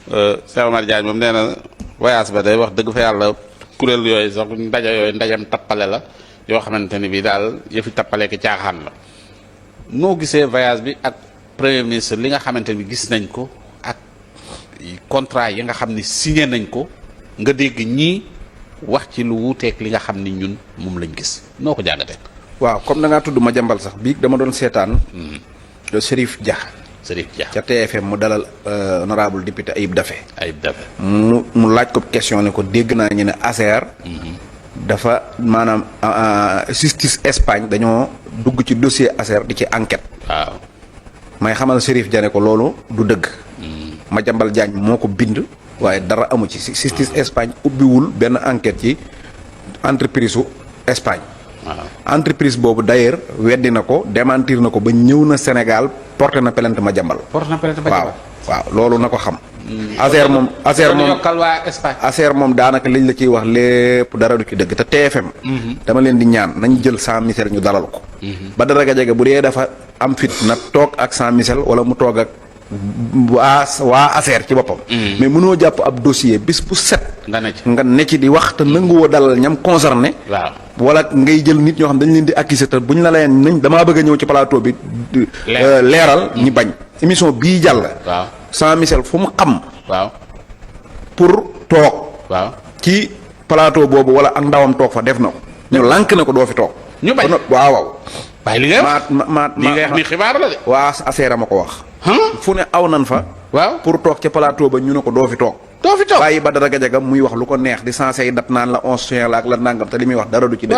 Cheikh Omar Diagne moom nee na voyage ba day wax dëgg fa yàlla kuréel yooyu sax ndaje yooyu ndajam tappale la yoo xamante ni bii daal yëfi tappale ki caaxaan la noo gisee voyage bi ak premier ministre li nga xamante ni gis nañ ko ak contrat yi nga xam ni signé nañ ko nga dégg ñii wax ci lu wuuteeg li nga xam ni ñun moom lañ gis noo ko jàngatee. waaw comme da ngaa tudd Madiambal sax bii dama doon seetaan. le Chérif Dia. Chérif Dia ca TFM mu dalal honorable député Ayib Daffé. Ayib Daffé mu laaj ko question ne ko dégg naa ñu ne ASER. dafa maanaam justice Espagne dañoo dugg ci dossier ASER di ci enquête. waaw may xamal Chérif Dia ne ko loolu du dëgg. Madiambal Diagne moo ko bind. waaye dara amu ci justice Espagne ubbiwul benn enquête ci entreprise su Espagne. entreprise boobu d'ailleurs weddi na ko démentir na ko ba ñëw na Sénégal porté na plainte Madiambal. waaw loolu na ko xam. ASER moom ASER moom daanaka liñ la ciy wax lépp dara du ci dëgg te TFM. dama leen di ñaan nañ jël Jean Michel ñu dalal ko. Badara Gadiaga bu dee dafa am fit na toog ak Jean Michel wala mu toog ak waa ASER ci boppam. mais mënoo jàpp ab dossier bis bu set. nga ne ci di wax te nanguwoo dalal ñam concerné. waaw wala ngay jël nit ñoo xam dañ leen di accuser te buñ la leen nañ damaa bëgg a ñëw ci plateau bi. leeral ñi bañ. émission bii jàll. waaw Jean Michel fu mu xam. waaw pour toog. waaw ci plateau boobu wala ak ndawam toog fa def na ko. ñu lànk na ko doo fi toog. ñu bañ waaw. waaye li nga wax ni xibaar la de. waa ASER ma ko wax. fu ne aw nan fa. waaw pour toog ca plateau ba ñu ne ko doo fi toog. doo fi toog bàyyi Badara Gadiaga muy wax lu ko neex di sensé yi dat naan la 11 juin la ak la nangam te li muy wax dara du ci dëgg.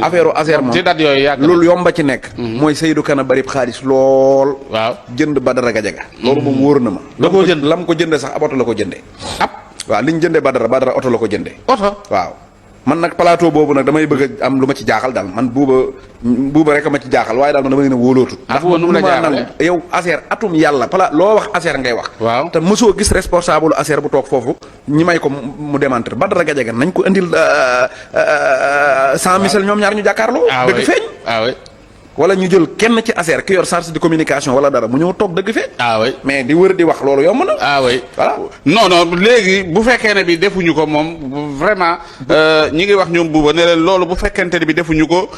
affaire ASER moom ci dat yooyu yàgg loolu yomba ci nekk. mooy Seydou Kana bari xaalis lool. waaw jënd Badara Gadiaga. loolu moom wóor na ma. la ko jënd lam ko jëndee sax ab oto la ko jëndee. waaw li ñu jëndee Badara oto la ko jëndee. oto waaw. man nag plateau boobu nag damay bëgg a am lu ma ci jaaxal daal man buuba rek a ma ci jaaxal waaye daal man dama leen a wóolootu. ndax nu mu la jaaxalee yow ASER atum yàlla loo wax ASER ngay wax. waaw te mosoo gis responsable ASER bu toog foofu ñi may ko mu démentir Badara Gadiaga nañ ko indil Jean Michel ñoom ñaar ñu jàkkaarloo. dëgg feeñ. wala ñu jël kenn ci ASER ki yor charge de communication wala dara mu ñëw toog dëgg feeñ. mais di wër di wax loolu yomb na. voilà non léegi bu fekkee ne bi defuñu ko moom vraiment ñi ngi wax ñoom buuba ne leen loolu bu fekkente ne bi defuñu ko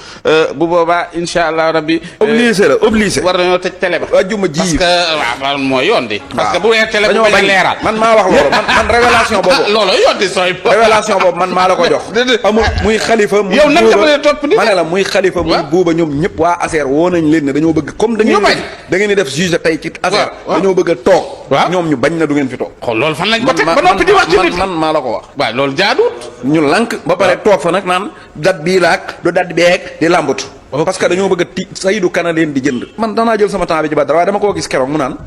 bu boobaa incha allah rabbi. obligé war nañoo tëj télé ba. ajuma ji parce que waaw mooy yoon di. parce que bu weer télé bu bañ a leeral. man maa wax loolu man révélation boobu. loolu yoon di sooy. révélation boobu man maa la ko jox. amul muy xalifa. muy yow nag dafa leen topp ni ma ne la muy xalifa muy buuba ñoom ñëpp waa ASER woo nañ leen ne dañoo bëgg comme da ngeen di def juge tey ci ASER dañoo bëgg a toog ñoom ñu bañ na du ngeen fi toog loolu fan lañ ko teg ba noppi di wax ci nit man maa la ko wax waaw loolu jaaduwut ñu lànk ba pare toog fa nag naan dat bii laak du dat beeg di làmbatu parce que dañoo bëgg a Seydou Kana leen di jënd man danaa jël sama temps bi ci Badara waaye dama koo gis keroog mu naan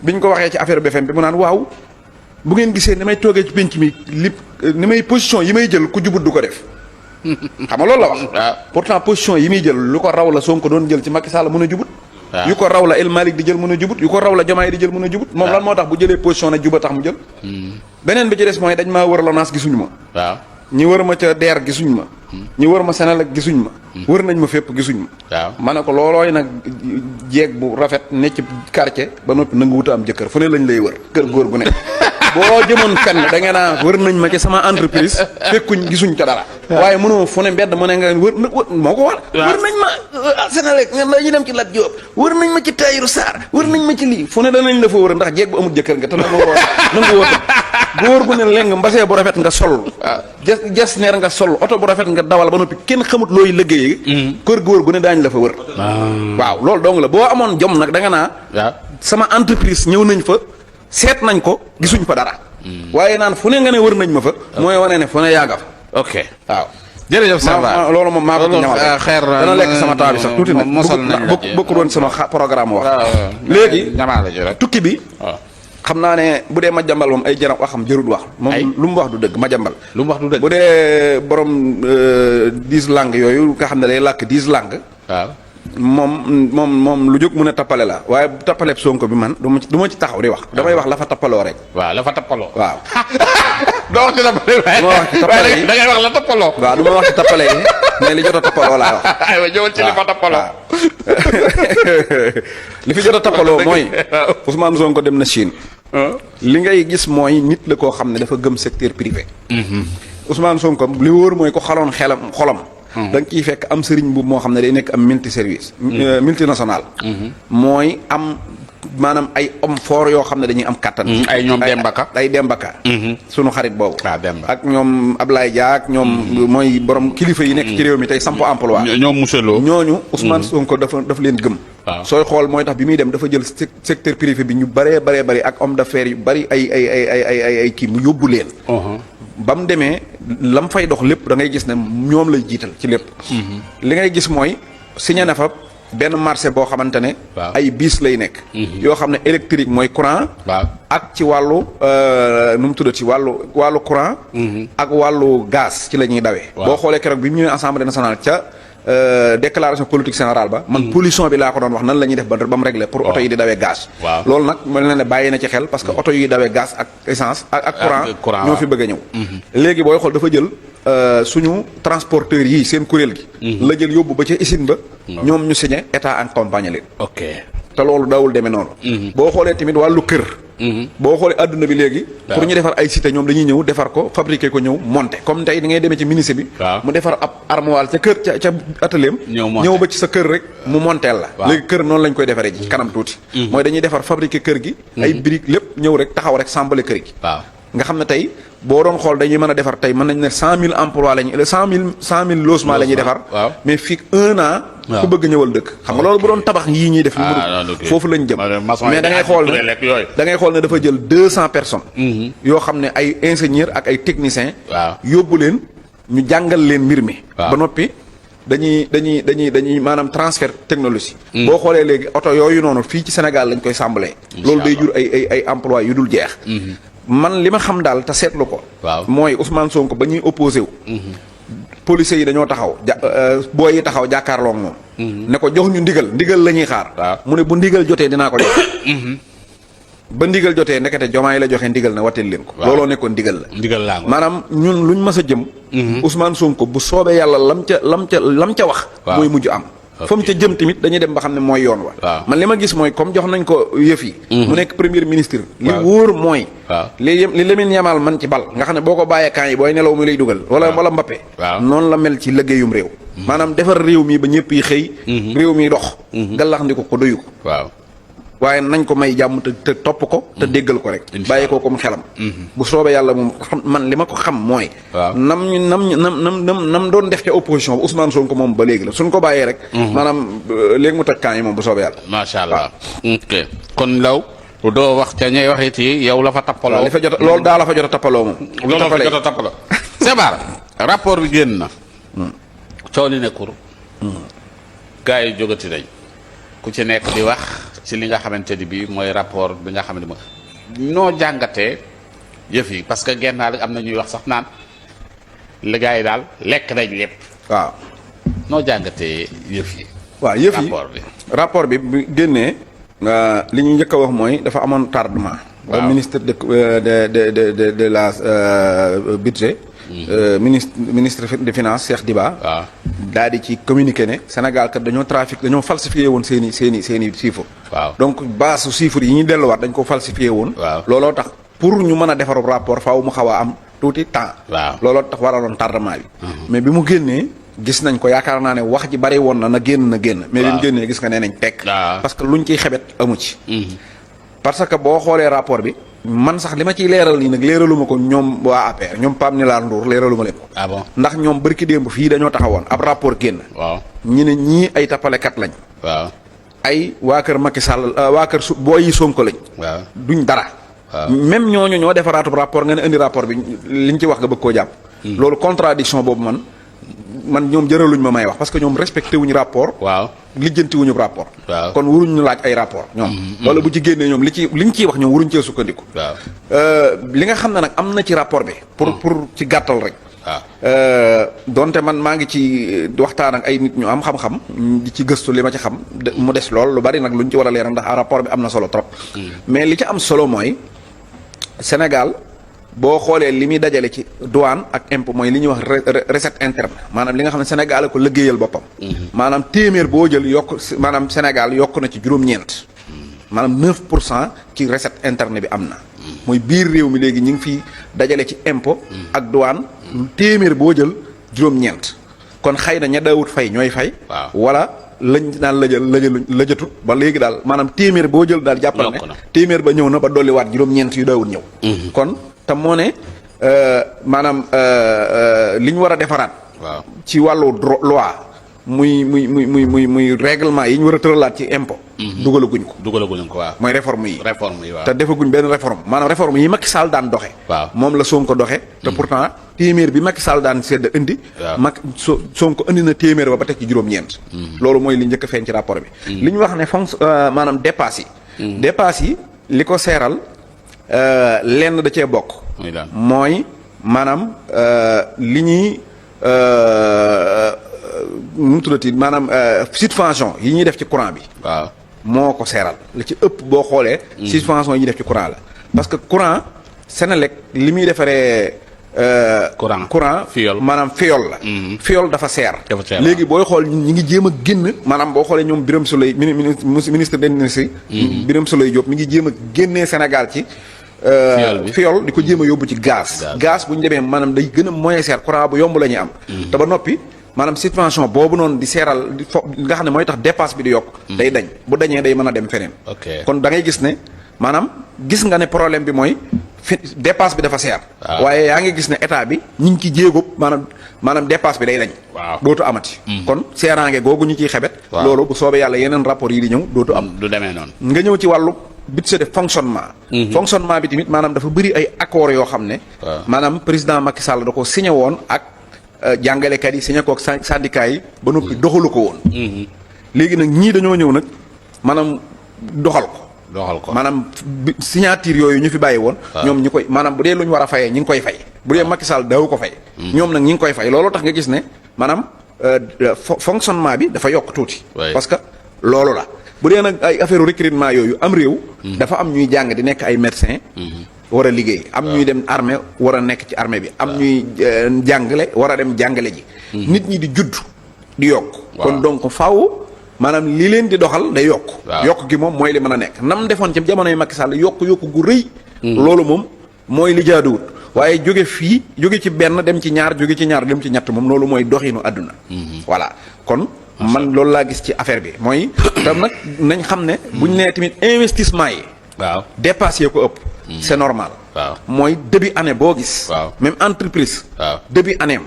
biñ ko waxee ci affaire BFM bi mu naan waaw bu ngeen gisee ni may toogee ci penc mi ni may position yi may jël ku jubut du ko def xam nga loolu la wax. pourtant position yi muy jël lu ko raw la Sonko doon jël ci Macky Sall mën a jubut. yu ko raw la El Malick di jël mën a jubut yu ko raw la Diomaye di jël mën a jubut. moom lan moo tax bu jëlee position ne juba tax mu jël. beneen bi ci des mooy dañ maa wër LONASE gisuñu ma. waaw ñi wër ma ca DER gisuñu ma. ñi wër ma Senelec gisuñu ma. wër nañ ma fépp gisuñu ma. waaw ma ne ko loolooy nag jeeg bu rafet ne ci quartier ba noppi nangu wuta am jëkkër fu ne lañ lay wër kër góor gu ne. boo jëmoon fenn da ngeen a wër nañ ma ci sama entreprise fekkuñ gisuñ ca dara. waaye mënoo fu ne mbedd mu ne nga wër moo ko war. wër nañ ma Senelec ngeen la ñu dem ci Lat Diop wër nañ ma ci Tahirou Sarr wër nañ ma ci lii fu ne danañ la fa wër ndax jeeg bu amul jëkkër nga te nangu woo góor gu ne leng mbasee bu rafet nga sol. jes neer nga sol oto bu rafet nga dawal ba noppi kenn xamut looy liggéeyee. kër góor gu ne daañu la fa wër. waaw loolu dong la boo amoon jom nag da nga naa. sama entreprise ñëw nañ fa. seet nañ ko gisuñ fa dara. waaye naan fu ne nga ne wër nañ ma fa. mooy wane ne fu ne yàgga fa. ok waaw. jërëjëf Samba loolu moom maa ko ci ñamal xeer dana lekk sama temps bi sax tuuti nag mosal nañ la bokkul woon sama programme wax. léegi ñamaa la ci rek tukki bi. xam naa ne bu dee Madiambal moom ay jarab waxam jërul wax. moom lu mu wax du dëgg Madiambal. lu mu wax du dëgg bu dee borom 10 langues yooyu nga xam ne day làkk 10 langues. waaw. moom lu jóg mën a tappale la waaye tappaleeb Sonko bi man du ma ci taxaw di wax damay wax la fa tappaloo rek. waaw la fa tappaloo. waaw. doo wax ci tappale waaye. du ma wax ci tappale yi da ngay wax la tappaloo. waaw du ma wax ci tappale yi mais li jot a tappaloo laay wax. aywa ñëwal ci li fa tappaloo. li fi jot a tappaloo mooy Ousmane Sonko dem na Chine. li ngay gis mooy nit la koo xam ne dafa gëm secteur privé. Ousmane Sonko li wóor mooy ko xaloon xolam. da nga ciy fekk am sëriñ bu moo xam ne day nekk am multi service. multinational. mooy am maanaam ay homme fort yoo xam ne dañuy am kattan. ay ñoom Dembaka ay Dembaka. sunu xarit boobu. Demba ak ñoom Ablaye Dia ak ñoom mooy borom kilifa yi nekk ci réew mi tey samp emploi. ñoom monsieur Lo ñooñu Ousmane Sonko daf leen gëm. sooy xool mooy tax bi muy dem dafa jël secteur privé bi ñu bëree ak homme d'affaires yu bëri ay kii mu yóbbu leen. ba mu demee lam fay dox lépp da ngay gis ne ñoom lay jiital ci lépp. li ngay gis mooy signé na fa benn marché boo xamante ne. ay biis lay nekk. yoo xam ne électrique mooy courant. ak ci wàllu nu mu tuddati wàllu courant. ak wàllu gaz ci la ñuy dawee. boo xoolee keroog bi mu ñëwee assemblée nationale ca. déclaration politique générale ba. man pollution bi laa ko doon wax nan la ñuy def ba mu régler pour oto yi di dawee gaz. loolu nag mel na ne bàyyi na ci xel parce que oto yi dawee gaz ak essence ak courant ñoo fi bëgg a ñëw. léegi booy xool dafa jël suñu transporteurs yi seen kuréel gi. la jël yóbbu ba ca usine ba. ñoom ñu signé état accompagné leen. ok te loolu daawul demee noonu. boo xoolee tamit wàllu kër. boo xoolee àdduna bi léegi. pour ñu defar ay cité ñoom dañuy ñëw defar ko fabriquer ko ñëw monter comme tey da ngay demee ci ministre bi. mu defar ab armoire ca kër ca atelier am. ñëw ba ci sa kër rek mu monteel la. léegi kër noonu lañ koy defaree ji kanam tuuti. mooy dañuy defar fabriquer kër gi. ay briques lépp ñëw rek taxaw rek sembler kër gi. nga xam ne tey boo doon xool dañuy mën a defar tey mën nañ ne 100 000 emplois lañu 100 000 logements la ñuy defar. mais fii 1 an. ku bëgg ñëwal dëkk. xam nga loolu bu doon tabax yii ñuy def. foofu lañ jëm. mais da ngay xool ne dafa jël 200 personnes. yoo xam ne ay ingénieurs ak ay techniciens. yóbbu leen ñu jàngal leen mbir mi. ba noppi dañuy maanaam transfert technologie. boo xoolee léegi oto yooyu noonu fii ci Sénégal lañ koy sàmbalee. loolu day jur ay emplois yu dul jeex. man li ma xam daal te seetlu ko. mooy Ousmane Sonko ba ñuy opposé wu. policiers yi dañoo taxaw booy yi taxaw jàkkaarloo ak moom. ne ko jox ñu ndigal la ñuy xaar. mu ne bu ndigal jotee dinaa ko jox. ba ndigal jotee ndekete Diomaye la joxe ndigal na wateel leen ko. looloo nekkoon ndigal la. maanaam ñun luñ mës a jëm. Ousmane Sonko bu soobee yàlla lam ca wax. mooy mujj am. fa mu ca jëm tamit dañuy dem ba xam ne mooy yoon wa. man li ma gis mooy comme jox nañ ko yëf yi. mu nekk premier ministre. li wóor mooy. li Lamine Yamal man ci bal nga xam ne boo ko bàyyee camp yi booy nelaw mi lay dugal. wala Mbappé. noonu la mel ci liggéeyum réew. maanaam defar réew mi ba ñëpp yi xëy. réew mi dox. gàllax ndi ko doyu ko. waaye nañ ko may jàmm te topp ko te déggal ko rek. bàyyi ko comme xelam. bu soobee yàlla moom man li ma ko xam mooy. nam doon def ca opposition ba Ousmane Sonko moom ba léegi la suñ ko bàyyee rek. maanaam léegi mu toj camp yi moom bu soobee yàlla. macha allah ok kon law doo wax ca ñay waxit yi yow la fa tappaloo. li fa jot loolu daa la fa jot a tappaloo moom. loolu la fa jot a tappaloo. Sébar rapport bi génn na. coow li nekkul. gars yi jógati nañ ku ci nekk di wax. ci li nga xamante ni bii mooy rapport bi nga xam ne moom noo jàngatee yëf yi parce que genn naa am na ñuy wax sax naan li gars yi daal lekk nañ lépp. waaw noo jàngatee yëf yi. waaw yëf yi rapport bi bu génnee li ñu njëkk a wax mooy dafa amoon tardement. ministre de la budget. ministre des finances Cheikh Diba. daal di ci communiqué ne Sénégal kat dañoo falsifié woon seen i chiffres. donc base chiffres yi ñuy delluwaat dañ ko falsifié woon. looloo tax pour ñu mën a defaru rapport faaw mu xaw a am tuuti temps. looloo tax waraloon tardement bi. mais bi mu génnee gis nañ ko yaakaar naa ne wax ji bari woon na génn. mais bi mu génnee gis nga nee nañ tekk. parce que luñ ciy xebet amu ci. parce que boo xoolee rapport bi. man sax li ma ciy leeral nii nag leeraluma ko ñoom waa APR ñoom Pape Nilar Ndour leeraluma leen ko. ah bon ndax ñoom barki démb fii dañoo taxawoon ab rapport génn. ñu ne ñii ay tappalekat lañ. ay waa kër Macky Sall waa kër booy yi Sonko lañ. duñ dara. même ñooñu ñoo defaraatu rapport nga ne indi rapport bi liñ ci wax nga bëgg koo jàpp. loolu contradiction boobu man ñoom jëraluñ ma may wax parce que ñoom respecté wuñu rapport. lijjanti wuñu rapport. kon waruñu laaj ay rapport ñoom. wala bu ci génnee ñoom liñ ciy wax ñoom waruñ cee sukkandiku. li nga xam ne nag am na ci rapport bi. pour ci gàttal rek. donte man maa ngi ci waxtaan ak ay nit ñu am xam-xam. di ci gëstu li ma ci xam mu des lool lu bari nag luñ ci war a leeral ndax rapport bi am na solo trop. mais li ci am solo mooy Sénégal. boo xoolee li muy dajale ci douane ak impôt mooy li ñuy wax recette interne maanaam li nga xam ne Sénégal ko liggéeyal boppam. maanaam téeméer boo jël yokk maanaam Sénégal yokk na ci juróom-ñeent. maanaam 9% ci recette interne bi am na. mooy biir réew mi léegi ñu ngi fi dajale ci impôt. ak douane téeméer boo jël juróom-ñeent. kon xëy na ña daawut fay ñooy fay. waaw wala lañ naan lëjatut ba léegi daal maanaam téeméer boo jël daal jàppal ne téeméer ba ñëw na ba dolliwaat juróom-ñeent yu daawut ñëw. kon te moo ne maanaam li ñu war a defaraat. waaw ci wàllu loi muy règlement yi ñu war a tëralaat ci impôt. dugalaguñ ko waaw. mooy réforme yi. waaw te defaguñ benn réforme maanaam réforme yi Macky Sall daan doxe waaw moom la Sonko doxe te pourtant téeméer bi Macky Sall daan sedd indi. waaw Sonko indi na téeméer ba teg ci juróom-ñeent. loolu mooy li njëkk a feeñ ci rapport bi. li ñu wax ne maanaam dépasse yi. dépasse yi li ko seeral lenn da cee bokk. mooy maanaam li ñuy. nu mu tuddati maanaam subvention yi ñuy def ci courant bi. waaw moo ko seeral li ci ëpp boo xoolee. subvention yi ñuy def ci courant la. parce que courant Senelec li muy defaree. courant fiol maanaam fiol la. fiol dafa seer. léegi booy xool ñi ngi jéem a génn. maanaam boo xoolee ñoom Birame Souleye ministre de l'Industrie. Birame Souleye Diop mi ngi jéem a génnee Sénégal ci. fiol di ko jéem a yóbbu ci gaz. gaz bu ñu demee maanaam day gën a moyen seer courant bu yomb la ñuy am. te ba noppi. maanaam subvention boobu noonu di seeral nga xam ne mooy tax dépasse bi di yokk. day dañ bu dañee day mën a dem feneen. kon da ngay gis ne maanaam gis nga ne problème bi mooy dépasse bi dafa seer. waaye yaa ngi gis ne état bi ñu ngi ci jéego maanaam dépasse bi day dañ. dootu amati. kon seeraange googu ñu ciy xebet. loolu bu soobee yàlla yeneen rapport yi di ñëw dootu am. du demee noonu. nga ñëw ci wàllu budget de fonctionnement. fonctionnement bi tamit maanaam dafa bëri ay accords yoo xam ne. maanaam président Macky Sall da ko signé woon ak. jàngalekat yi signé ko ak syndicat yi ba noppi doxalu ko woon. léegi nag ñii dañoo ñëw nag maanaam doxal ko. maanaam signature yooyu ñu fi bàyyi woon. ñoom ñi koy maanaam bu dee lu ñu war a fayee ñi ngi koy fay. bu dee Macky Sall daawu ko fay. ñoom nag ñi ngi koy fay looloo tax nga gis ne maanaam fonctionnement bi dafa yokk tuuti. parce que loolu la bu dee nag ay affaire recrutement yooyu am réew. dafa am ñuy jàng di nekk ay médecin war a liggéey am ñuy dem armée war a nekk ci armée bi am ñuy jàngale war a dem jàngale ji. nit ñi di judd di yokk. kon donc faaw maanaam li leen di doxal day yokk. yokk gi moom mooy li mën a nekk nam defoon ci jamonoy Macky Sall yokk gu rëy. loolu moom mooy li jaaduwut waaye jóge ci benn dem ci ñaar jóge ci ñaar dem ci ñett moom loolu mooy doxinu àdduna. voilà kon man loolu laa gis ci affaire bi mooy. tam nag nañ xam ne. buñ nee tamit investissement yi. dépassé ko ëpp. c'est normal. mooy début année boo gis. même entreprise. début année am.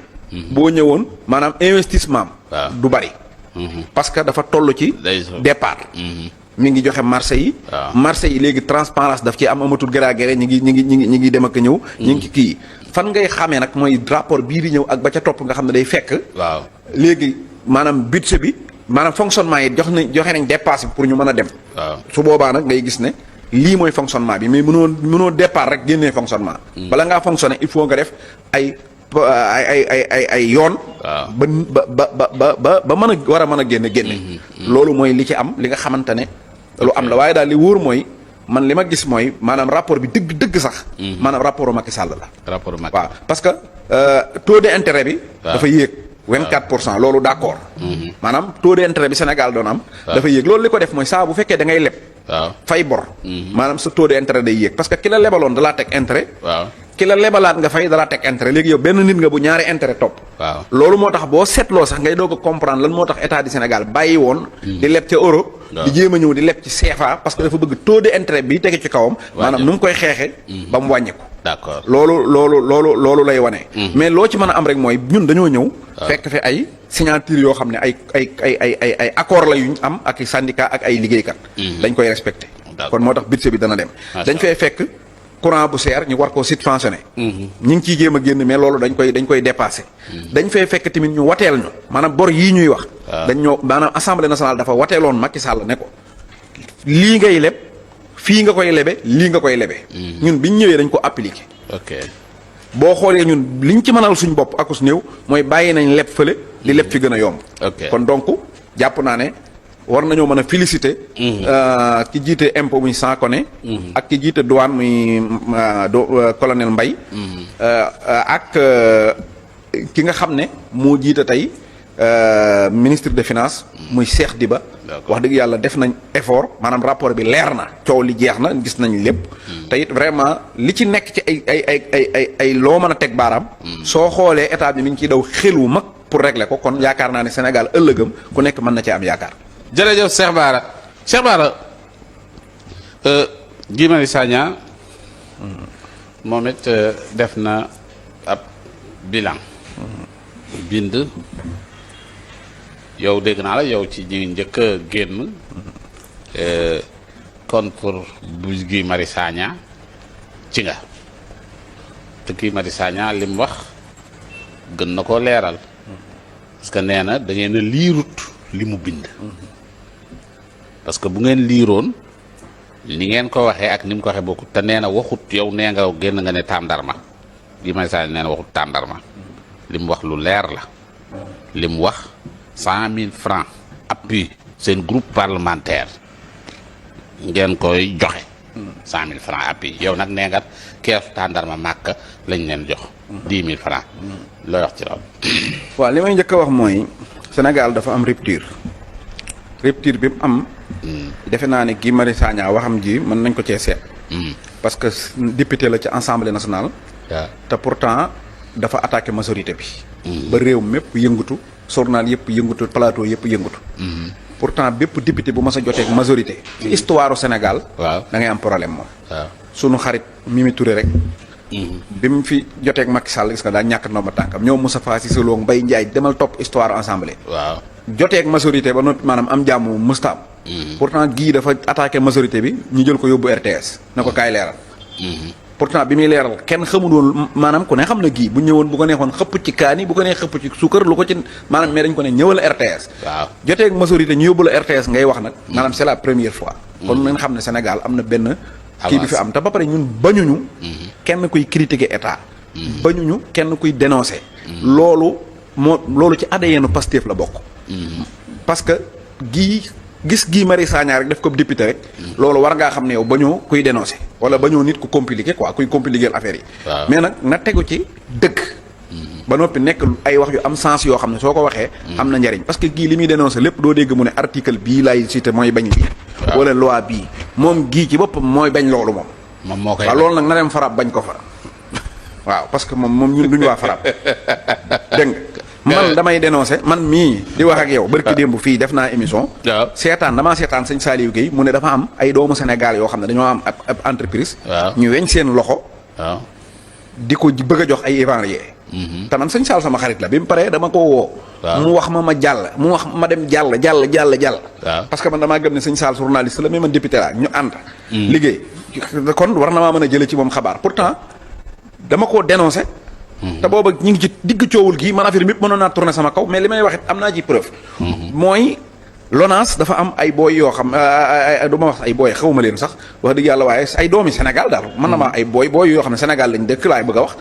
boo ñëwoon maanaam investissement am. du bari. parce que dafa toll ci. départ. mi ngi joxe marché yi. marché yi léegi transparence daf ci am amatul gërë ñi ngi dem ak ñëw. ñi ngi ci kii fan ngay xamee nag mooy rapport bii di ñëw ak ba ca topp nga xam ne day fekk. léegi maanaam budget bi maanaam fonctionnement yi joxe nañ dépasse bi pour ñu mën a dem. su boobaa nag ngay gis ne. lii mooy fonctionnement bi mais mënoo départ rek génnee fonctionnement. bala ngaa fonctionner il faut nga def ay yoon. ba mën a war a mën a génne. loolu mooy li ci am li nga xamante ne. lu am la waaye daal li wóor mooy man li ma gis mooy maanaam rapport bi dëgg sax. maanaam rapport Macky Sall la. waaw parce que taux d'intérêt bi. dafa yéeg 24% loolu d'accord. maanaam taux d'intérêt bi Sénégal doon am. dafa yéeg loolu li ko def mooy saa bu fekkee da ngay leb. fay bor. maanaam sa taux d'intérêt day yéeg parce que ki la lebaloon da laa teg intérêt. ki la lebalaat nga fay da laa teg intérêt léegi yow benn nit nga bu ñaari intérêt topp. loolu moo tax boo seetloo sax ngay doog a comprendre lan moo tax état du Sénégal bàyyi woon. di leb ca euro. di jéem a ñëw di leb ci CFA parce que dafa bëgg taux d'intérêt bi tege ci kawam. maanaam nu mu koy xeexee. ba mu wàññi ko. d'accord loolu lay wane. mais loo ci mën a am rek mooy ñun dañoo ñëw. fekk fi ay signature yoo xam ne ay accord la yuñ am ak syndicat ak ay liggéeykat. dañ koy respecté. kon moo tax budget bi dana dem. dañ fay fekk courant bu seer ñu war koo subventionné. ñu ngi ciy jéem a génn mais loolu dañ koy dépassé. dañ fay fekk tamit ñu wateel ñu maanaam bor yii ñuy wax. maanaam assemblée nationale dafa wateeloon Macky Sall ne ko lii ngay leb fii nga koy lebe lii nga koy lebe. ñun biñ ñëwee dañ ko appliqué. boo xoolee ñun liñ ci mënal suñ bopp akus néew mooy bàyyi nañ leb fële di leb fi gën a yomb. kon donc jàpp naa ne war nañoo mën a féliciter. ki jiite impôt muy Sancone. ak ki jiite douane muy colonel Mbaye. ak ki nga xam ne moo jiite tey ministre des finances muy Cheikh Diba wax dëgg yàlla def nañ effort maanaam rapport bi leer na coow li jeex na gis nañ lépp te it vraiment li ci nekk ci ay loo mën a teg baaraam soo xoolee état bi mi ngi ciy daw xel wu mag pour régler ko kon yaakaar naa ne Sénégal ëllëgam ku nekk mën na ci am yaakaar. jërëjëf Cheikh Bara. Cheikh Bara Guy Marius Sagna moom it def na ab bilan bind yow dégg naa la yow ci ñi njëkk a génn kon pour bu Guy Marius Sagna ci nga te Guy Marius Sagna li mu wax gën na koo leeral parce que nee na da ngeen a liirut li mu bind parce que bu ngeen liiroon ni ngeen ko waxee ak ni mu ko waxee bokkut te nee na waxut yow nee nga génn nga ne tàndarma Guy Marius Sagna nee na waxut tàndarma li mu wax lu leer la li mu wax 100 000 francs appui seen groupe parlementaire ngeen koy joxe 100 000 francs appui yow nag nee nga keesu tàndarma màkk lañ leen jox 10 000 francs looy wax ci loolu. waaw li may njëkk a wax mooy Sénégal dafa am rupture bi mu am. defe naa ne Guy Marius Sagna waxam ji mën nañ ko cee seet. parce que député la ci assemblée nationale. te pourtant dafa attaqué majorité bi. ba réew mépp yëngatu journal yëpp yëngatu plateau yëpp yëngatu. pourtant bépp député bu mas a jotee ak majorité. ci histoire Sénégal. waaw da ngay am problème moom. waaw sunu xarit Mimi Touré rek. bi mu fi jotee ak Macky Sall gis nga daa ñàkk ndomba tànkam ñoom Moustapha Cissé Lo Mbaye Ndiaye demal topp histoire assemblée. waaw jotee ak majorité ba noppi maanaam am jàmm mësta am. pourtant Guy dafa attaqué majorité bi ñu jël ko yóbbu RTS na ko kaay leeral. pourtant bi muy leeral kenn xamul woon maanaam ku ne xam na Guy bu ñëwoon bu ko neexoon xëpp ci kaani bu ko nee xëpp ci suukar lu ko ci maanaam mais dañ ko ne ñëwal RTS. waaw jotee ak majorité ñu yóbbu la RTS ngay wax nag. maanaam c'est la première fois. kon nañ xam ne Sénégal am na benn. kii bi fi am te ba pare ñun bañuñu. kenn kuy critiquer état. bañuñu kenn kuy dénoncer. loolu ci ADN Pastef la bokk. parce que gis Guy Marius Sagna rek def ko député rek. loolu war ngaa xam ne yow bañoo kuy dénoncer. wala bañoo nit ku compliqué quoi kuy compliquer affaire yi. mais nag na tegu ci dëgg. ba noppi nekk ay wax yu am sens yoo xam ne soo ko waxee. am na njariñ parce que Guy li muy dénoncer lépp doo dégg mu ne article bii lay cité mooy bañ bii. wala loi bii moom Guy ci boppam mooy bañ loolu moom. moom moo koy waaw loolu nag na dem farab bañ ko fa. waaw parce que moom ñun duñu waa farab dégg nga man damay dénoncer man mii di wax ak yow. barki démb fii def naa émission. damaa seetaan sëñ Saliou Guèye mu ne dafa am ay doomu Sénégal yoo xam ne dañoo am ab entreprise. ñu weñ seen loxo. di ko bëgg a jox ay évarier. te man sëñ Sall sama xarit la bi mu paree dama ko woo. mu wax ma jàll mu wax ma dem jàll. parce que man damaa gëm ne sëñ Sall journaliste la mais man député la ñu ànd. liggéey kon war na maa mën a jëlee ci moom xabaar pourtant dama koo dénoncé. te booba ñu ngi ci digg coowul gi man affaire bi yëpp mënoon naa tourner sama kaw mais li may wax it am naa ci preuve. mooy LONASE dafa am ay booy yoo xam du ma wax ay booy xawma leen sax wax dëgg yàlla waaye ay doomi Sénégal daal mën na ma ay booy yoo xam ne Sénégal lañ dëkk laay bëgg a wax.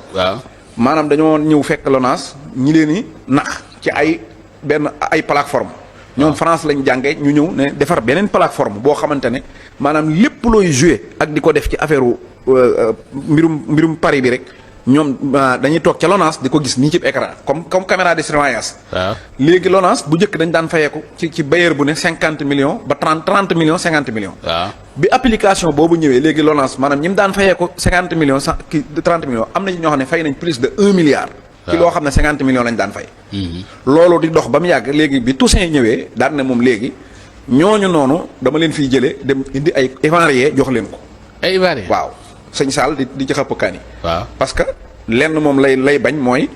maanaam dañoo ñëw fekk LONASE ñi leen di nax ci ay plateforme ñoom France lañ jàngee ñu ñëw ne defar beneen plateforme boo xamante ne maanaam lépp looy joué ak di ko def ci affaire mbirum pari bi rek ñoom dañuy toog ca LONASE di ko gis nii ci écran comme caméra de surveillance. léegi LONASE bu njëkk dañ daan fayeeku ci bailleur bu ne 50 millions ba 30 millions 50 millions. bi application boobu ñëwee léegi LONASE maanaam ñi mu daan fayeeku 50 millions 30 millions am na ci ñoo xam ne fay nañ plus de 1 milliard. ci loo xam ne 50 millions lañ daan fay. loolu di dox ba mu yàgg léegi bi Toussaint ñëwee daan ne moom léegi ñooñu noonu dama leen fiy jëlee dem indi ay évarier jox leen ko. ay évarier waaw. sëñ Sall di ci xëpp kaan yi. parce que lenn moom lay bañ mooy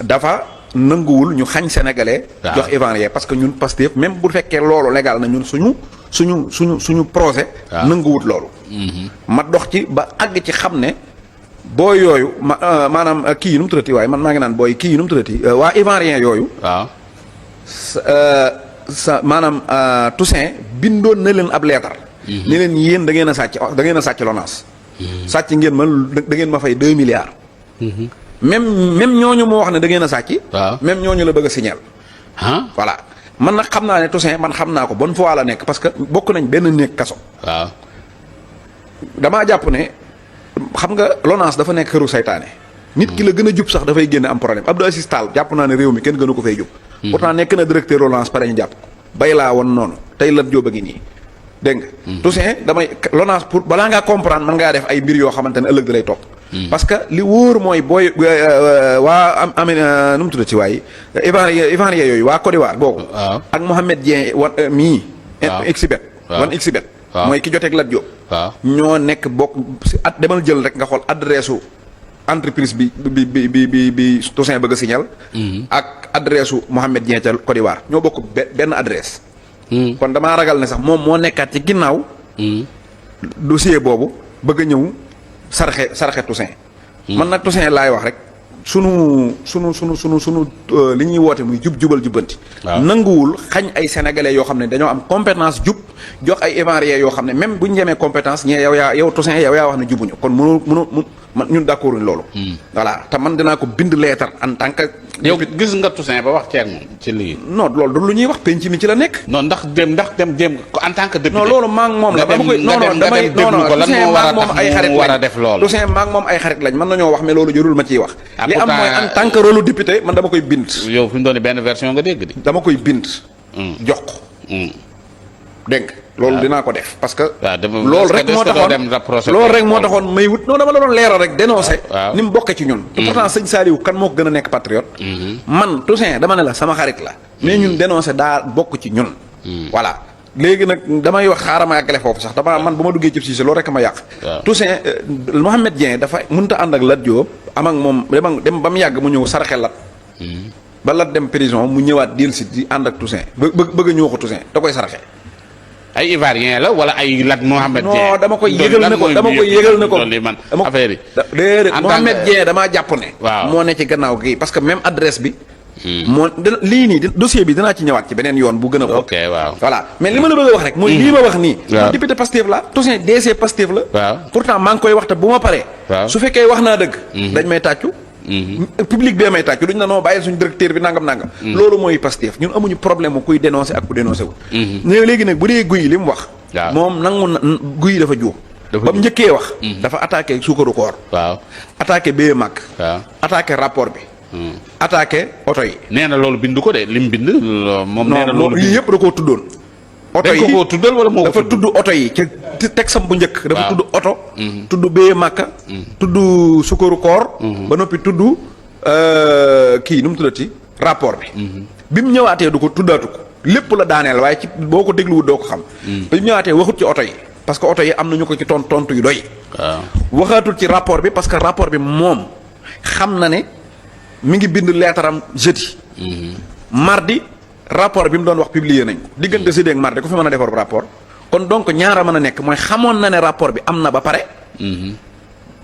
dafa nanguwul ñu xañ sénégalais. jox évarier parce que ñun Pastef même bu fekkee loolu légal na ñun suñu projet. nanguwut loolu. ma dox ci ba àgg ci xam ne booy yooyu maanaam kii yi nu mu tuddati waaye man maa ngi naan booy kii yi nu mu tuddati waa ivoirien yooyu. maanaam Toussaint bindoon na leen ab leetar. ne leen yéen da ngeen a sàcc LONASE. sàcc ngeen ma da ngeen ma fay 2 milliards. même ñooñu moo wax ne da ngeen a sàcc. même ñooñu la bëgg a signal. voilà man nag xam naa ne Toussaint man xam naa ko bonne fois la nekk parce que bokk nañ benn néeg kaso. damaa jàpp ne xam nga LONASE dafa nekk këru saytaane. nit ki la gën a jub sax dafay génne am problème Abdou Aziz Tall jàpp naa ne réew mi kenn gënu ko fay jub. pourtant nekk na directeur Lonase pare ñu jàpp bay laa woon noonu tey Lat Diop a ngi nii dégg nga. Toussaint damay Lonase pour balaa ngaa comprendre mën ngaa def ay mbir yoo xamante ne ëllëg da lay topp. parce que li wóor mooy booy waa nu mu tudd ci waay Ivoirien yooyu waa Côte d'Ivoire boobu. ak Mohamed Dieng mii. Xbet wan Xbet mooy ki joteeg Lat Diop. ñoo nekk bokk si demal jël rek nga xool adresse su entreprise bi Toussaint bëgg a signal. ak adresse su Mohamed Dieng ca Côte d'Ivoire ñoo bokk benn adresse. kon damaa ragal ne sax moom moo nekkaat ci ginnaaw. dossier boobu bëgg a ñëw sarxe Toussaint. man nag Toussaint laay wax rek sunu li ñuy woote muy jubal jubbanti. nanguwul xañ ay sénégalais yoo xam ne dañoo am compétence jub jox ay Ivoiriens yoo xam ne même bu ñu jemee compétence ñee yow Toussaint yow yaa wax ne jubuñu kon mënu man ñun d'accord uñ loolu. voilà te man dinaa ko bind leetar en tant que. yow gis nga Toussaint ba wax ceeg moom ci lii. non loolu du lu ñuy wax penc mi ci la nekk. non ndax dem en tant que député. non loolu maa ngi moom la dama koy damay Toussaint maa ngi moom ay xarit war a def loolu. Toussaint maa ngi moom ay xarit lañ mën nañoo wax mais loolu jërul ma ciy wax. li am mooy en tant que rôle député man dama koy bind. yow fi mu doon benn version nga dégg di. dama koy bind. jox ko. dégg nga loolu dinaa ko def parce que. loolu rek moo taxoon may wut non dama la doon leeral rek dénoncé. ni mu bokkee ci ñun. te pourtant sëñ Saliou kan moo ko gën a nekk patriote. man Toussaint dama ne la sama xarit la. mais ñun dénoncé daa bokk ci ñun. voilà léegi nag damay wax xaaral ma àggale foofu sax man bu ma duggee ci Cissé loolu rek ma yàq. Toussaint Mohamed Dieng dafa mënut a ànd ak Lat Diop am ak moom dem ba mu yàgg mu ñëw sarxe Lat. ba Lat dem prison mu ñëwaat dellusi di ànd ak Toussaint bëgg a ñëw ko Toussaint da koy sarxe. ay Ivoirien la wala ay Lat Mohamed Dieng. non dama koy yëgal ne ko man affaire yi. déedéet Mohamed Dieng damaa jàpp ne. moo ne ci gannaaw gi parce que même adresse bi. moo lii nii dossier bi dinaa ci ñëwaat ci beneen yoon bu gën a ko. ok waaw voilà mais li ma la bëgg a wax rek. mooy lii ma wax nii. waaw député Pastef la Toussaint DC Pastef la. waaw pourtant maa ngi koy wax te bu ma paree. su fekkee wax naa dëgg. dañ may tàccu. public bee may tàccu duñ na noo bàyyi suñu directeur bi nangam. loolu mooy Pastef ñun amuñu problème mu kuy dénoncé ak ku dénoncé wu. léegi nag bu dee guy li mu wax. moom nangu na guy dafa juum. ba mu njëkkee wax. dafa attaqué suukaru koor. attaqué bee mag. attaqué rapport bi. attaqué oto yi. nee na loolu bindu ko de lim bind. moom nee na loolu lii yëpp da koo tuddoon. oto yi ko tuddal wala moo ko dafa tudd oto yi ca texam bu njëkk. dafa tudd oto. tudd bee màkka. tudd sukaru koor. ba noppi tudd kii nu mu tuddati rapport bi. bi mu ñëwaatee du ko tuddaatu ko lépp la daaneel waaye ci boo ko dégluwul doo ko xam. bi mu ñëwaatee waxut ci oto yi parce que oto yi am nañu ko ci tontu yu doy. waxaatul ci rapport bi parce que rapport bi moom xam na ne mi ngi bind leetaram jeudi. mardi. rapport bi mu doon wax publier nañ ko diggante jeudi ak mardi ku fi mën a defar rapport kon donc ñaara mën a nekk mooy xamoon na ne rapport bi am na ba pare.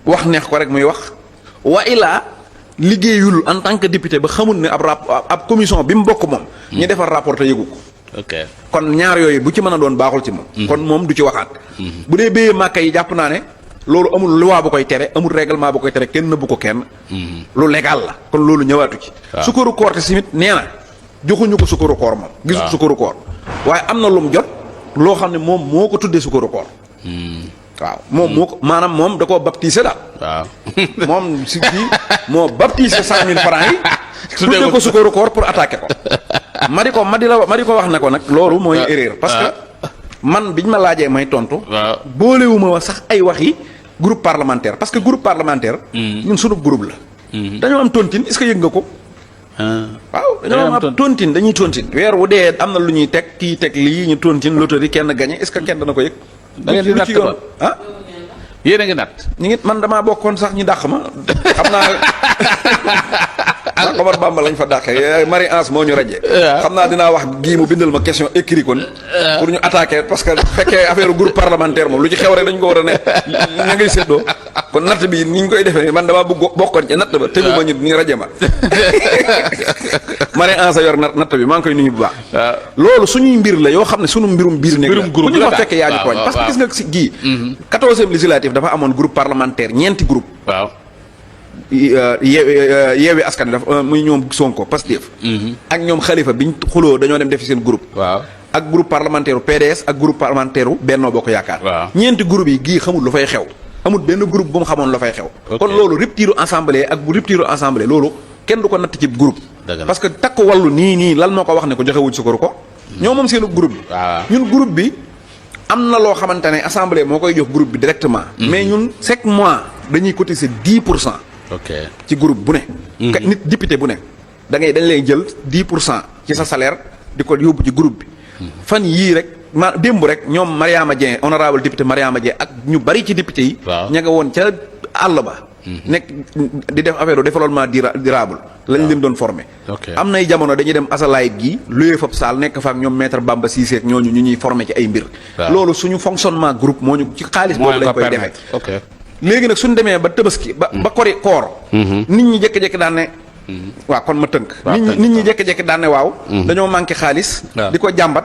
wax neex ko rek muy wax. wa ilaa liggéeyul en tant que député ba xamul ne ab commission bi mu bokk moom. ñu defar rapport te yëgu ko. ok kon ñaar yooyu bu ci mën a doon baaxul ci moom. kon moom du ci waxaat. bu dee béyee màkka yi jàpp naa ne loolu amul loi bu koy tere amul règlement bu koy tere kenn nëbbu ko kenn. lu légal la kon loolu ñëwaatu ci. sukkaru koor te simit nee na. joxuñu ko sukkaru koor moom. gisul sukkaru koor waaye am na lu mu jot loo xam ne moom moo ko tuddee sukkaru koor. waaw moom moo ko maanaam moom da koo baptisé daal. waaw moom si kii moo baptisé 100 000 francs yi. tuddee ko sukkaru koor pour attaquer ko. ma di ko wax ne ko nag loolu mooy erreur. parce que man biñ ma laajee may tontu. boolewuma wa sax ay wax yi groupe parlementaire parce que groupe parlementaire. ñun sunu groupe la. dañoo am tontine est-ce que yëg nga ko. waaw dañoo am tontine dañuy tontine weer wu dee am na lu ñuy teg kii teg lii ñu tontine loterie kenn gagné est-ce que kenn dana ko yëg. da ngeen di natt ba ah. yéen a ngi natt. ñu ngi man damaa bokkoon sax ñu dàq ma xam naa. Omar Bamba lañ fa dàqee Marie Anse moo ñu raje. xam naa dinaa wax gii mu bindal ma question écrit kon. pour ñu attaquer parce que fekkee affaire groupe parlementaire moom lu ci xew rek dañ ko war a ne ña ngay séddoo kon natt bi ni ñu koy defee man damaa bëgg bokkoon ci natt ba tegu ma ñu raje ma. Marie Anse yor natt bi maa ngi koy nuyu bu baax. loolu suñuy mbir la yoo xam ne suñu mbirum biir nekk la ku ñu fa fekkee yaa ñu tooñ parce que gis nga si gii. 14e législative dafa amoon groupe parlementaire ñeenti groupe. waaw. yeewi askan dafa muy ñoom Sonko Pastef. ak ñoom Khalifa biñ xuloo dañoo dem defi seen groupe. waaw ak groupe parlementaire PDS ak groupe parlementaire Benno Bokk Yaakaar. waaw ñeenti groupe yi gii xamul lu fay xew. amul benn groupe bu mu xamoon la fay xew. kon loolu rupture assemblée ak bu rupture assemblée loolu kenn du ko natt ci groupe. parce que takk wàllu nii lan moo ko wax ne ko joxe wuñ sukkaru koor. ñoo moom seen groupe bi. waaw ñun groupe bi am na loo xamante ne assemblée moo koy jox groupe bi directement. mais ñun chaque mois dañuy cotiser 10%. ok ci groupe bu ne. nit député bu ne dañ lay jël 10% ci sa salaire di ko yóbbu ci groupe bi. fan yii rek démb rek ñoom Mariama Dieng honorable député Mariama Dieng ak ñu bari ci député yi. waaw ña nga woon ca àll ba. nekk di def affaire développement durable. lañ leen doon formé. am nay jamono dañuy dem asalaayit gi luyee fab saal nekk fa ak ñoom maître Bamba Cissé ak ñooñu ñu ñuy formé ci ay mbir. loolu suñu fonctionnement groupe moo ñu ci xaalis boobu lañ koy defee. léegi nag suñu demee ba Tabaski ba kori koor. nit ñi jékki-jékki daan ne. waaw kon ma tënk. nit ñi jékki-jékki daan ne waaw. dañoo manqué xaalis. di ko jàmbat.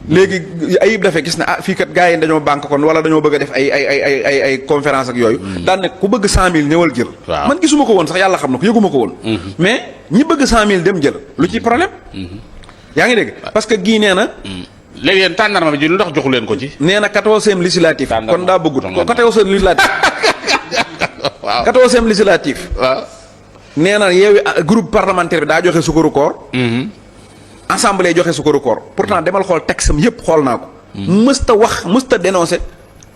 léegi ayib dafee gis ne fii kat gars yi dañoo banque kon wala dañoo bëgg a def ay conférence ak yooyu. daan ne ku bëgg 100000 ñëwal jël. man gisuma ko woon sax yàlla xam na ko yëguma ko woon. mais ñi bëgg 100000 dem jël lu ci problème. yaa ngi dégg parce que gii nee na. léegi yéen tàndarma bi ji lu ndax joxu leen ko ci. nee na 14e législatif. kon daa bëggut ko 14e législatif. waaw 14e législatif. waaw. nee na yeewi groupe parlementaire bi daa joxe sukkaru koor. assemblée joxe sukkaru koor pourtant demal xool texte am yëpp xool naa ko. mësta wax mësta dénoncé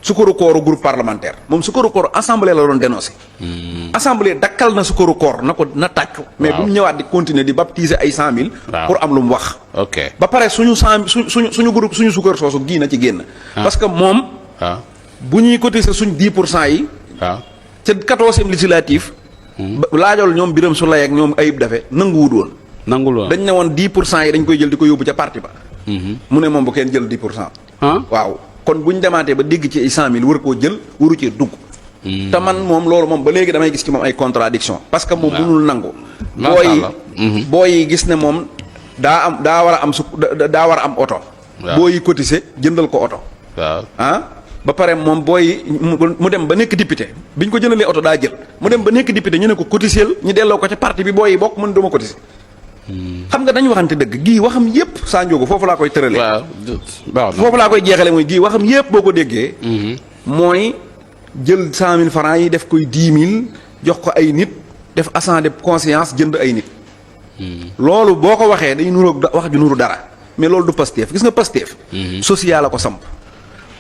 sukkaru kooru groupe parlementaire moom sukkaru koor assemblée la doon dénoncé. assemblée dakkal na sukkaru koor na ko na tàccu. mais bu mu ñëwaat di continuer di baptiser ay 100000. pour am lu mu wax. ok ba pare suñu groupe suñu sukkar soosu gii na ci génn. parce que moom. bu ñuy cotiser suñ 10% yi. waaw ca 14e législatif. laajool ñoom Birame Souleye ak ñoom Ayib Daffé nanguwut woon. nangul dañ ne woon 10% yi dañ koy jël di ko yóbbu ca parti ba. mu ne moom bu kenn jël 10%. waaw kon bu ñu demaatee ba dégg ci ay 100000 war koo jël waru cee dugg. te man moom loolu moom ba léegi damay gis ci moom ay contradiction parce que moom mënul nangu. booy yi gis ne moom daa war a am oto. booy yi cotiser jëndal ko oto. ba pare moom booy mu dem ba nekk député biñ ko jëndalee oto daa jël mu dem ba nekk député ñu ne ko cotiser ñu delloo ko ca parti bi booy yi bokk mën dama cotiser. xam nga dañu waxante dëgg gii waxam yépp saa njóogu foofu laa koy tëralee. waaw foofu laa koy jeexale mooy gii waxam yépp boo ko déggee. mooy jël 100000 francs yi def koy 10000 jox ko ay nit def assent de conscience jënd ay nit. loolu boo ko waxee day nuroog wax ju nuru dara mais loolu du Pastef gis nga Pastef. social la ko samp.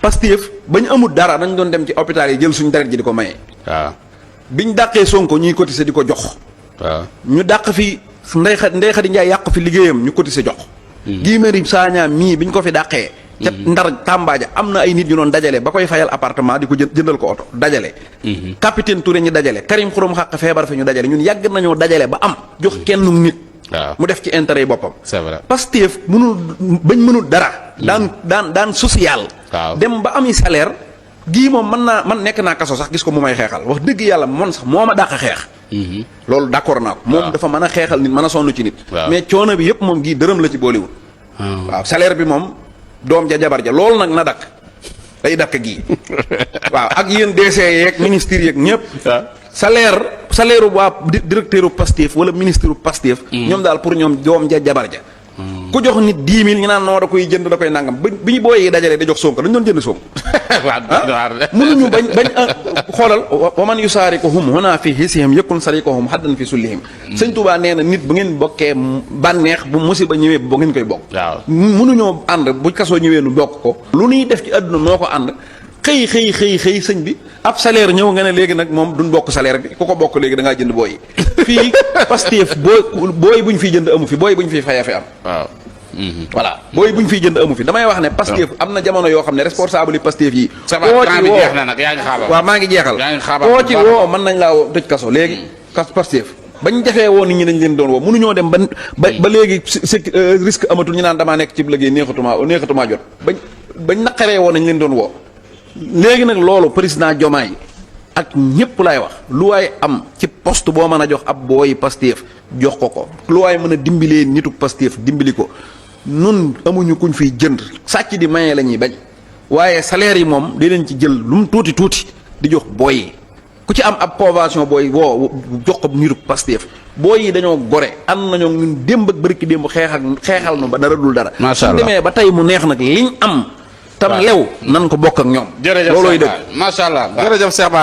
Pastef bañ amul dara dañ doon dem ci hôpital yi jël suñu deret ji di ko maye. waaw biñ dàqee Sonko ñuy cotiser di ko jox. waaw ñu dàq fi Ndeye Khady Ndiaye yàq fi liggéeyam ñu cotiser jox. Guy Marius Sagna mii biñ ko fi dàqee. ca Ndar Tàmbaaja am na ay nit ñu doon dajale ba koy fayal appartement di ko jëndal ko oto dajale. capitaine Touré ñu dajale Karim Xurum Xaq feebar fi ñu dajale ñun yàgg nañoo dajale ba am jox kenn nit. mu def ci intérêt yi boppam. c'est vrai Pastef mënul dara. daan social. dem ba ami salaire gii moom man nekk naa kaso sax gis ko mu may xeexal wax dëgg yàlla man sax moo ma dàq xeex. loolu d'accord naa ko. moom dafa mën a xeexal nit mën a sonn ci nit. mais coono bi yëpp moom gii dërëm la ci boolewul. waaw salaire bi moom doom ja jabar ja loolu nag na dakk day dakk gii. waaw ak yéen DC yeeg ministres yeeg ñëpp. salaire waa directeur u Pastef wala ministre u Pastef. ñoom daal pour ñoom doom ja jabar ja. ku jox nit 10000 ñu naan noo da koy jënd da koy nangam bi ñu booyee dajalee da jox Sonko dañu doon jënd Sonko. mënuñu bañ xoolal wa man yusaarikuhum huna fi hisihim yakun sarikuhum haddan fi sullihim. Sëñ Tuubaa nee na nit bu ngeen bokkee bànneex bu musiba ñëwee ba ngeen koy bokk. waaw mënuñoo ànd bu kasoo ñëwee nu bokk ko. lu ñuy def ci àdduna noo ko ànd. xëy sëñ bi ab salaire ñëw nga ne léegi nag moom duñ bokk salaire bi ku ko bokk léegi da ngaa jënd booy yi fii Pastef booy buñ fiy jënd amu fi booy buñ fiy faya fi am. waaw. voilà booy buñ fiy jënd amu fi damay wax ne. Pastef am na jamono yoo xam ne responsable yi Pastef yi. koo ci woo waaw maa ngi jeexal. koo ci woo mën nañ laa woo tëj kaso léegi. Pastef bañ defee woo nit ñi dañ leen doon woo mënuñoo dem ba léegi risque amatul ñu naan damaa nekk ci liggéey neexatumaa jot bañ naqaree woo nañ leen doon woo. léegi nag loolu président Diomaye ak ñëpp laay wax lu waay am ci poste boo mën a jox ab booyi Pastef jox ko lu waay mën a dimbilee nitu Pastef dimbali ko nun amuñu kuñ fiy jënd sàcc di maye la ñuy bañ waaye salaire yi moom di leen ci jël lu mu tuuti di jox booy yi ku ci am ab convention booy woo jox ko nitu Pastef booy yi dañoo gore am nañoo ñun démb ak bërki démb xeexal nu ba dara dul dara. macha allah su demee ba tey mu neex nag liñ am. tam lew nan ko bokk ak ñoom. jërëjëf loolooy dëgg macha allah jërëjëf Cheikh Bara